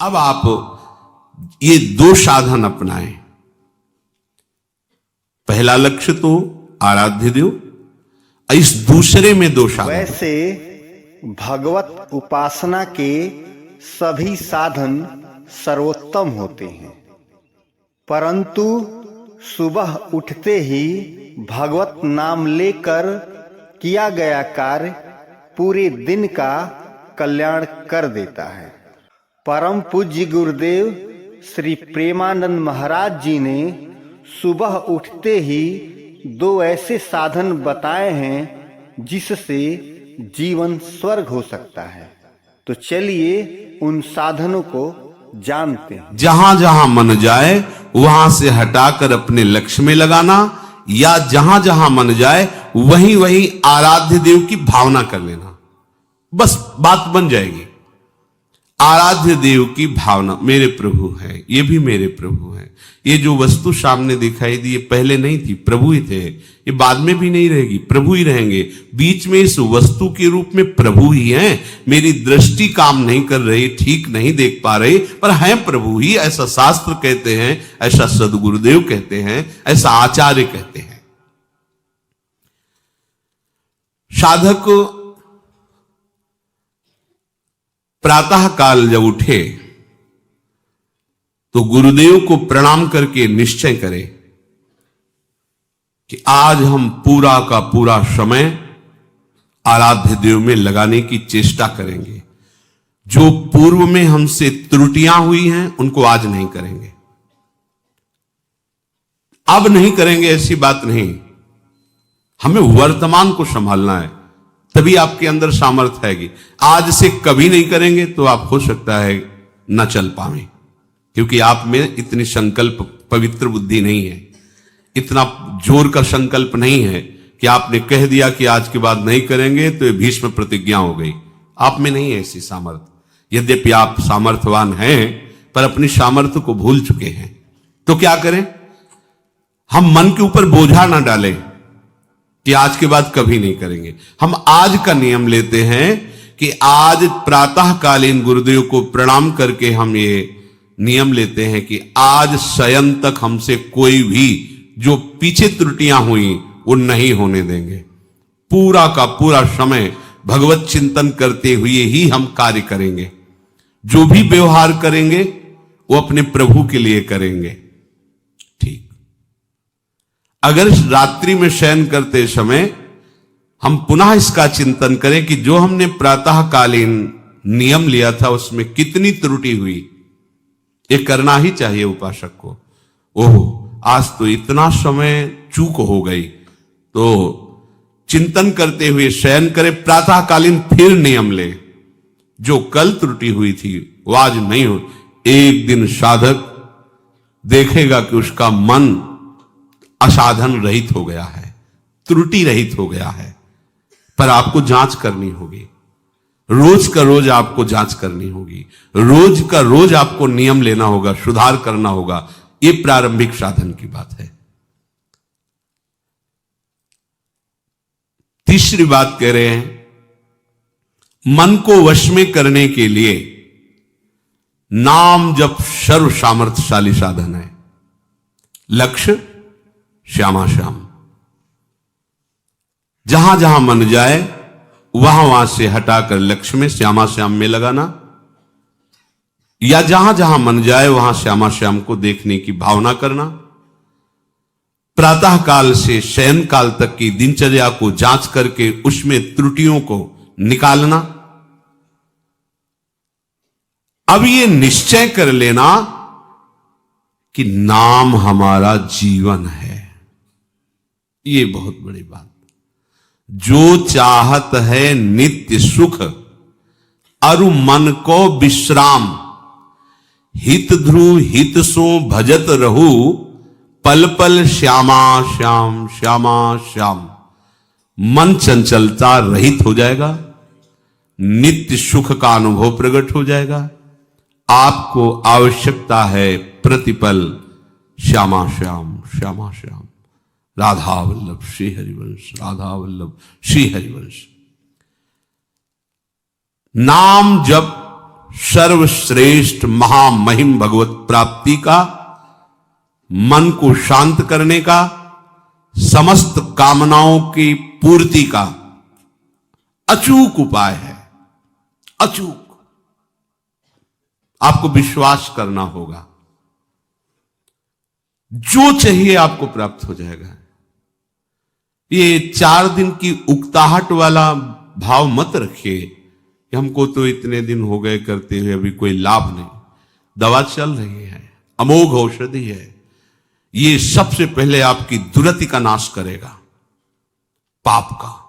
अब आप ये दो साधन अपनाएं। पहला लक्ष्य तो आराध्य देव, इस दूसरे में दो साधन। वैसे भगवत उपासना के सभी साधन सर्वोत्तम होते हैं, परंतु सुबह उठते ही भगवत नाम लेकर किया गया कार्य पूरे दिन का कल्याण कर देता है। परम पूज्य गुरुदेव श्री प्रेमानंद महाराज जी ने सुबह उठते ही दो ऐसे साधन बताए हैं जिससे जीवन स्वर्ग हो सकता है। तो चलिए उन साधनों को जानते हैं। जहां जहां मन जाए वहां से हटाकर अपने लक्ष्य में लगाना, या जहां जहां मन जाए वहीं वहीं आराध्य देव की भावना कर लेना, बस बात बन जाएगी। आराध्य देव की भावना, मेरे प्रभु हैं, ये भी मेरे प्रभु हैं। ये जो वस्तु सामने दिखाई दी, ये पहले नहीं थी, प्रभु ही थे। ये बाद में भी नहीं रहेगी, प्रभु ही रहेंगे। बीच में इस वस्तु के रूप में प्रभु ही हैं। मेरी दृष्टि काम नहीं कर रही, ठीक नहीं देख पा रही, पर हैं प्रभु ही। ऐसा शास्त्र कहते हैं, ऐसा सदगुरुदेव कहते हैं, ऐसा आचार्य कहते हैं। साधक प्रातः काल जब उठे तो गुरुदेव को प्रणाम करके निश्चय करें कि आज हम पूरा का पूरा समय आराध्य देव में लगाने की चेष्टा करेंगे। जो पूर्व में हमसे त्रुटियां हुई हैं उनको आज नहीं करेंगे, अब नहीं करेंगे, ऐसी बात नहीं। हमें वर्तमान को संभालना है, तभी आपके अंदर सामर्थ्य आएगी। आज से कभी नहीं करेंगे तो आप हो सकता है न चल पाए, क्योंकि आप में इतनी संकल्प पवित्र बुद्धि नहीं है, इतना जोर का संकल्प नहीं है कि आपने कह दिया कि आज के बाद नहीं करेंगे तो ये भीष्म प्रतिज्ञा हो गई। आप में नहीं है ऐसी सामर्थ्य। यद्यपि आप सामर्थ्यवान हैं, पर अपनी सामर्थ्य को भूल चुके हैं। तो क्या करें? हम मन के ऊपर बोझा ना डालें कि आज के बाद कभी नहीं करेंगे। हम आज का नियम लेते हैं कि आज प्रातःकालीन गुरुदेव को प्रणाम करके हम ये नियम लेते हैं कि आज शयन तक हमसे कोई भी जो पीछे त्रुटियां हुई वो नहीं होने देंगे। पूरा का पूरा समय भगवत चिंतन करते हुए ही हम कार्य करेंगे। जो भी व्यवहार करेंगे वो अपने प्रभु के लिए करेंगे। ठीक। अगर रात्रि में शयन करते समय हम पुनः इसका चिंतन करें कि जो हमने प्रातःकालीन नियम लिया था उसमें कितनी त्रुटि हुई, ये करना ही चाहिए उपासक को। ओह, आज तो इतना समय चूक हो गई, तो चिंतन करते हुए शयन करे, प्रातःकालीन फिर नियम ले। जो कल त्रुटि हुई थी वो आज नहीं हो। एक दिन साधक देखेगा कि उसका मन असाधन रहित हो गया है, त्रुटि रहित हो गया है। पर आपको जांच करनी होगी, रोज का रोज आपको जांच करनी होगी, रोज का रोज आपको नियम लेना होगा, सुधार करना होगा। ये प्रारंभिक साधन की बात है। तीसरी बात कह रहे हैं, मन को वश में करने के लिए नाम जप सर्व सामर्थ्यशाली साधन है। लक्ष्य श्यामा श्याम। जहां जहां मन जाए वहां वहां से हटाकर लक्ष्य में श्यामा श्याम में लगाना, या जहां जहां मन जाए वहां श्यामा श्याम को देखने की भावना करना। प्रातः काल से शयन काल तक की दिनचर्या को जांच करके उसमें त्रुटियों को निकालना। अब ये निश्चय कर लेना कि नाम हमारा जीवन है। ये बहुत बड़ी बात। जो चाहत है नित्य सुख, अरु मन को विश्राम, हित ध्रुव हित सो भजत रहू, पल पल श्यामा श्याम श्यामा श्याम। मन चंचलता रहित हो जाएगा, नित्य सुख का अनुभव प्रकट हो जाएगा। आपको आवश्यकता है प्रतिपल श्यामा श्याम श्यामा श्याम। राधा वल्लभ श्री हरिवंश, राधा वल्लभ श्री हरिवंश। नाम जप सर्वश्रेष्ठ महामहिम भगवत प्राप्ति का, मन को शांत करने का, समस्त कामनाओं की पूर्ति का अचूक उपाय है। अचूक। आपको विश्वास करना होगा, जो चाहिए आपको प्राप्त हो जाएगा। ये 4 दिन की उकताहट वाला भाव मत रखिए कि हमको तो इतने दिन हो गए करते हुए, अभी कोई लाभ नहीं। दवा चल रही है, अमोघ औषधि है। ये सबसे पहले आपकी दुर्गति का नाश करेगा, पाप का।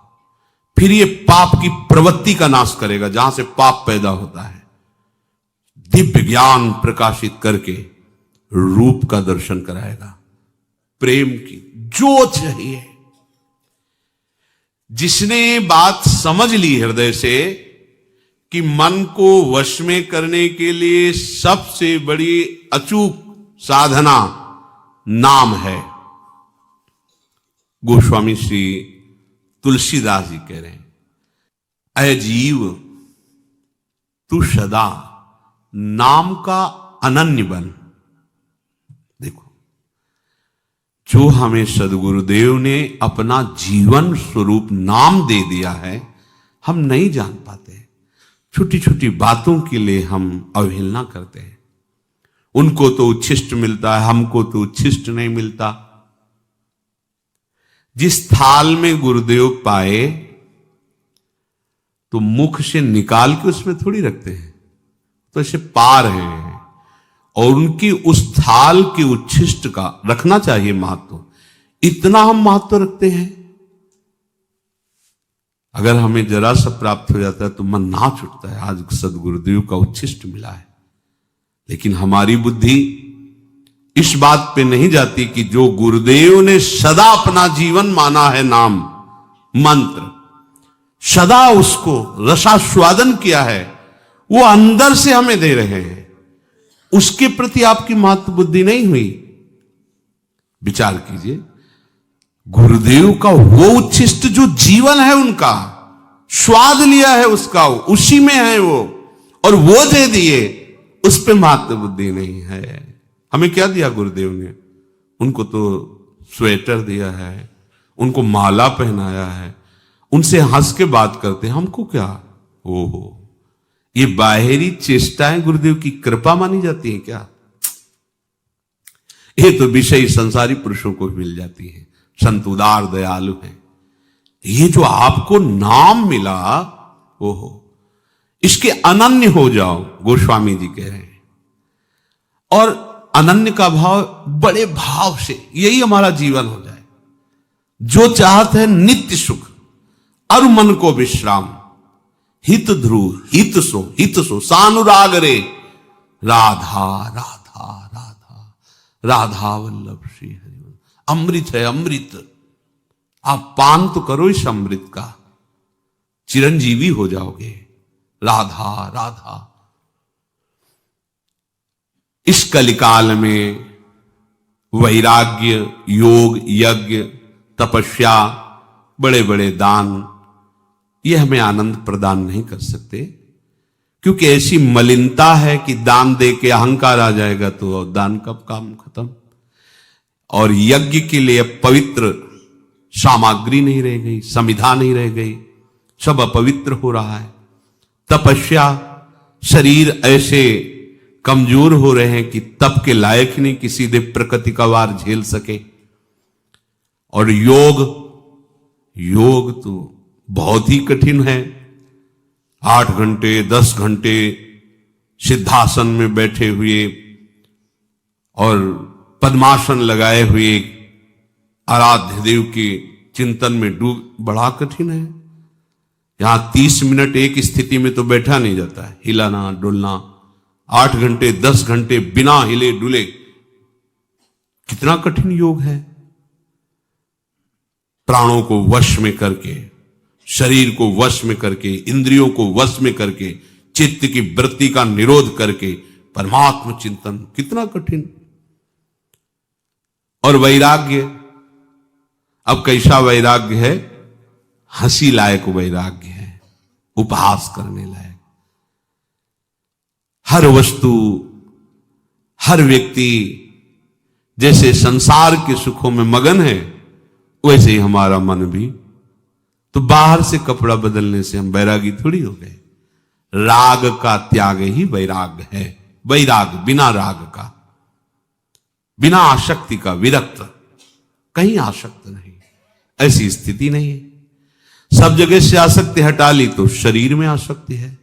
फिर ये पाप की प्रवृत्ति का नाश करेगा, जहां से पाप पैदा होता है। दिव्य ज्ञान प्रकाशित करके रूप का दर्शन कराएगा, प्रेम की, जो चाहिए। जिसने बात समझ ली हृदय से कि मन को वश में करने के लिए सबसे बड़ी अचूक साधना नाम है। गोस्वामी श्री तुलसीदास जी कह रहे हैं, अय जीव तू सदा नाम का अनन्य बन। देखो, जो हमें सदगुरुदेव ने अपना जीवन स्वरूप नाम दे दिया है, हम नहीं जान पाते। छोटी छोटी बातों के लिए हम अवहेलना करते हैं। उनको तो उच्छिष्ट मिलता है, हमको तो उच्छिष्ट नहीं मिलता। जिस थाल में गुरुदेव पाए तो मुख से निकाल के उसमें थोड़ी रखते हैं, तो ऐसे पा रहे हैं। और उनकी उस थाल के उच्छिष्ट का रखना चाहिए महत्व। इतना हम महत्व रखते हैं। अगर हमें जरा सा प्राप्त हो जाता है तो मन नाच उठता है, आज सदगुरुदेव का उच्छिष्ट मिला है। लेकिन हमारी बुद्धि इस बात पे नहीं जाती कि जो गुरुदेव ने सदा अपना जीवन माना है, नाम मंत्र, सदा उसको रसास्वादन किया है, वो अंदर से हमें दे रहे हैं। उसके प्रति आपकी महत्व बुद्धि नहीं हुई। विचार कीजिए, गुरुदेव का वो उच्छिष्ट जो जीवन है, उनका स्वाद लिया है, उसका उसी में है वो, और वो दे दिए, उस पे महत्व बुद्धि नहीं है। हमें क्या दिया गुरुदेव ने? उनको तो स्वेटर दिया है, उनको माला पहनाया है, उनसे हंस के बात करते हैं। हमको क्या? ओहो, ये बाहरी चेष्टाएं गुरुदेव की कृपा मानी जाती हैं क्या? ये तो विषय संसारी पुरुषों को मिल जाती है। संत उदार दयालु हैं। ये जो आपको नाम मिला, ओहो, इसके अनन्य हो जाओ, गोस्वामी जी कह रहे हैं। और अनन्य का भाव बड़े भाव से, यही हमारा जीवन हो जाए। जो चाहते हैं नित्य सुख और मन को विश्राम, हित ध्रुव हित सो सानुराग रे, राधा राधा राधा राधा वल्लभ श्री हरि। अमृत है, अमृत। आप पान तो करो इस अमृत का, चिरंजीवी हो जाओगे। राधा राधा। इस कलिकाल में वैराग्य, योग, यज्ञ, तपस्या, बड़े बड़े दान, ये हमें आनंद प्रदान नहीं कर सकते, क्योंकि ऐसी मलिनता है कि दान दे के अहंकार आ जाएगा तो दान कब काम खत्म। और यज्ञ के लिए पवित्र सामग्री नहीं रह गई, समिधा नहीं रह गई, सब अपवित्र हो रहा है। तपस्या, शरीर ऐसे कमजोर हो रहे हैं कि तप के लायक नहीं कि सीधे प्रकृति का वार झेल सके। और योग तो बहुत ही कठिन है। 8 घंटे 10 घंटे सिद्धासन में बैठे हुए और पद्मासन लगाए हुए आराध्य देव के चिंतन में डूब, बड़ा कठिन है। यहां 30 मिनट एक स्थिति में तो बैठा नहीं जाता है, हिलाना डुलना। 8 घंटे 10 घंटे बिना हिले डुले, कितना कठिन योग है। प्राणों को वश में करके, शरीर को वश में करके, इंद्रियों को वश में करके, चित्त की वृत्ति का निरोध करके परमात्म चिंतन, कितना कठिन। और वैराग्य, अब कैसा वैराग्य है? हंसी लायक वैराग्य है, उपहास करने लायक। हर वस्तु, हर व्यक्ति जैसे संसार के सुखों में मगन है, वैसे ही हमारा मन भी। तो बाहर से कपड़ा बदलने से हम बैरागी थोड़ी हो गए। राग का त्याग ही वैराग है। वैराग बिना राग का, बिना आसक्ति का, विरक्त, कहीं आसक्त नहीं, ऐसी स्थिति नहीं है। सब जगह से आसक्ति हटा ली तो शरीर में आसक्ति है,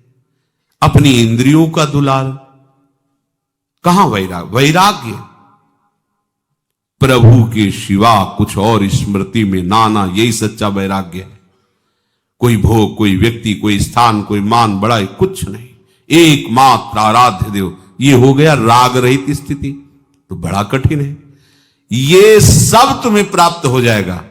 अपनी इंद्रियों का दुलार। कहां वैराग? वैराग्य प्रभु के सिवा कुछ और स्मृति में नाना, यही सच्चा वैराग्य है। कोई भोग, कोई व्यक्ति, कोई स्थान, कोई मान बड़ाई, कुछ नहीं, एकमात्र आराध्य देव। ये हो गया राग रहित स्थिति। तो बड़ा कठिन है। ये सब तुम्हें प्राप्त हो जाएगा।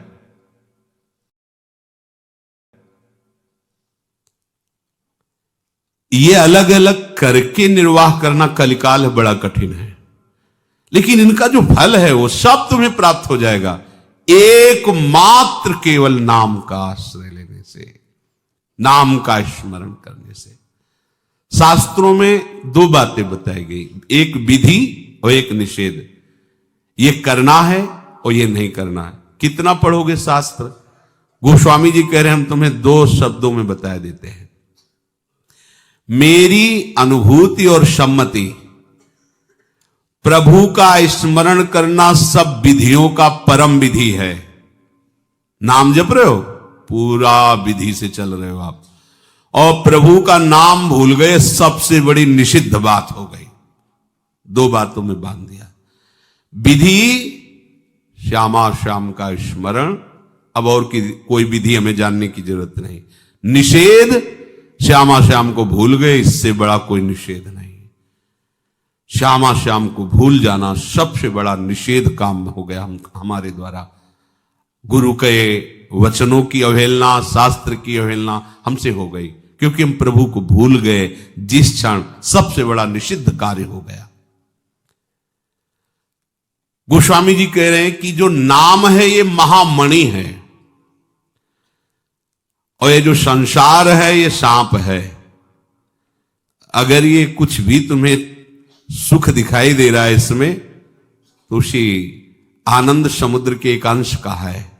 ये अलग अलग करके निर्वाह करना कलिकाल है, बड़ा कठिन है। लेकिन इनका जो फल है वो सब तुम्हें प्राप्त हो जाएगा, एकमात्र केवल नाम का आश्रय लेने से, नाम का स्मरण करने से। शास्त्रों में दो बातें बताई गई, एक विधि और एक निषेध। ये करना है और ये नहीं करना है। कितना पढ़ोगे शास्त्र? गोस्वामी जी कह रहे हैं हम तुम्हें दो शब्दों में बता देते हैं। मेरी अनुभूति और सम्मति, प्रभु का स्मरण करना सब विधियों का परम विधि है। नाम जप रहे हो, पूरा विधि से चल रहे हो आप, और प्रभु का नाम भूल गए, सबसे बड़ी निषिद्ध बात हो गई। दो बातों में बांध दिया। विधि श्यामा श्याम का स्मरण, अब और कोई विधि हमें जानने की जरूरत नहीं। निषेध, श्यामा श्याम को भूल गए, इससे बड़ा कोई निषेध नहीं। श्यामा श्याम को भूल जाना सबसे बड़ा निषेध काम हो गया हमारे द्वारा। गुरु के वचनों की अवहेलना, शास्त्र की अवहेलना हमसे हो गई, क्योंकि हम प्रभु को भूल गए। जिस क्षण सबसे बड़ा निषिद्ध कार्य हो गया। गोस्वामी जी कह रहे हैं कि जो नाम है ये महामणि है, और ये जो संसार है ये सांप है। अगर ये कुछ भी तुम्हें सुख दिखाई दे रहा है इसमें, तो उसी आनंद समुद्र के एक अंश का है,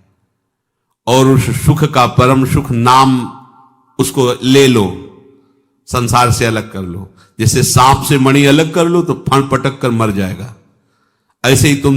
और उस सुख का परम सुख नाम, उसको ले लो, संसार से अलग कर लो। जैसे सांप से मणि अलग कर लो तो फण पटक कर मर जाएगा, ऐसे ही तुम